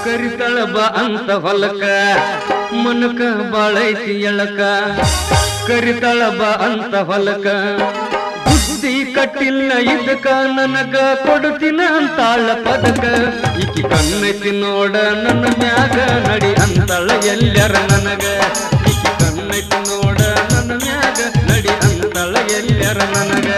ಕರಿತಳ ಬಾ ಅಂತ ಹೊಲಕ ಮನಕ ಬಾಳೈತಿ ಎಳಕ ಕರಿತಳ ಬಾ ಅಂತ ಹೊಲಕ ಬುದ್ಧಿ ಕಟ್ಟಿಲ್ಲ ಇದಕ್ಕ ನನಗ ಕೊಡುತ್ತಿನ ಅಂತಾಳ ಪದಕ ಈಕಿ ಕಣ್ಣೈತಿ ನೋಡ ನನ್ನ ಮ್ಯಾಗ ನಡಿ ಅಂತಳ ಎಲ್ಲರ ನನಗ ಈಕಿ ಕಣ್ಣೈತಿ ನೋಡ ನನ್ನ ಮ್ಯಾಗ ನಡಿ ಅಂತಳ ಎಲ್ಲರ ನನಗ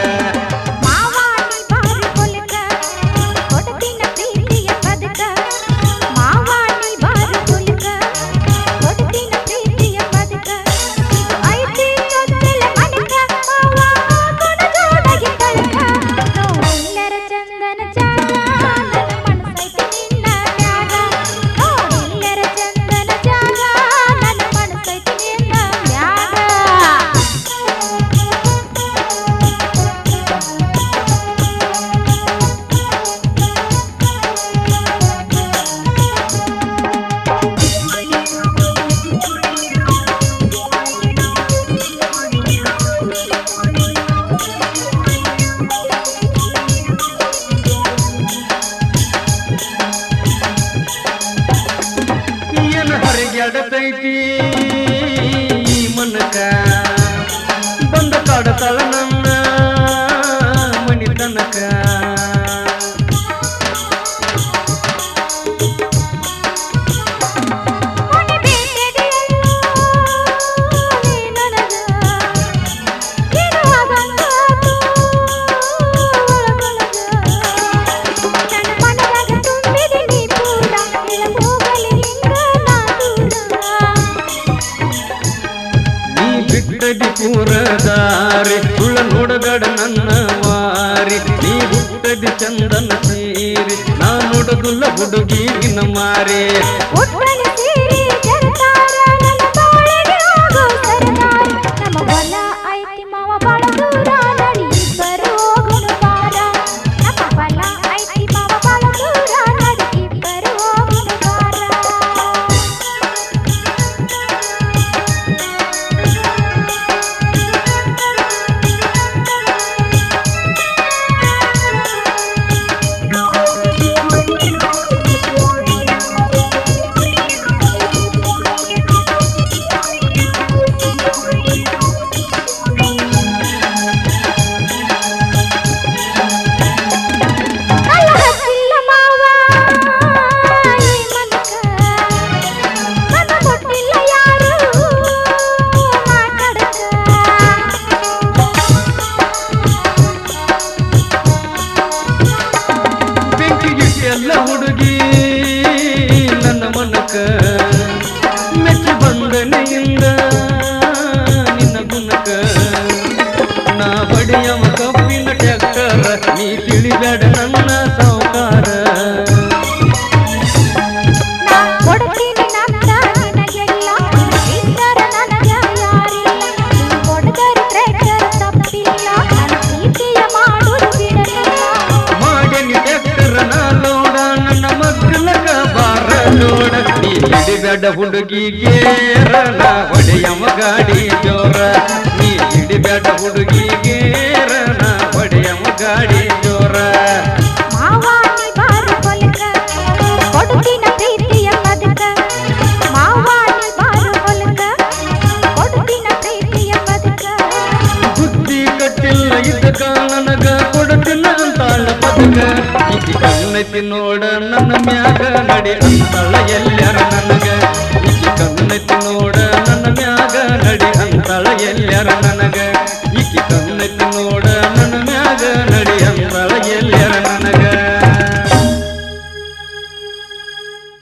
ಎಡತೈತಿ ಈ ಮನಕ ಬಂದ ಕಾಡತಳ ನನ್ನ ಮನಿ ತನಕ ಪೂರದಾರಿ ಸುಳ್ಳ ನೋಡಗಡ ನನ್ನ ವಾರಿ ನೀ ಹುಟ್ಟದಿ ಚಂದನ ಸೀರಿ ನಾ ನೋಡದುಲ್ಲ ಹುಡುಗಿ ನಿನ್ನ ಮಾರಿ ಎಲ್ಲ ಹುಡುಗಿ ನನ್ನ ಮನಕ ಮೆಚ್ಚಿ ಬಂದನೆಯಿಂದ ನಿನ್ನ ಗುಣಕ ನಾ ಬಡಿಯವ ಕಬ್ಬಿನ ಟ್ಯಾಕ್ಟರ್ ನೀ ತಿಳಿಬೇಡ ನನ್ನ ಸಾವುಕಾರ ಹಿಡಿಬೇಡ ಹುಡುಗಿಗೇರ ನಾ ಹೊಡೆಯಮ್ಮ ಗಾಡಿ ಜೋರ ನೀ ಹಿಡಿಬೇಡ ಹುಡುಗಿಗೇರ ನಾ ಹೊಡೆಯಮ್ಮ ಗಾಡಿ ಜೋರ ಬುದ್ಧಿ ಕಟ್ಟಿಲ್ಲ ಇದಕ್ಕ ನನಗ ಕೊಡುತ್ತಿನ ಅಂತಾಳ ಪದಕ ಈಕಿ ಕಣ್ಣೈತಿ ನೋಡ ನನ್ನ ಮ್ಯಾಗ ನಡಿ ಅಂತಳ ಎಲ್ಲರ ನನಗ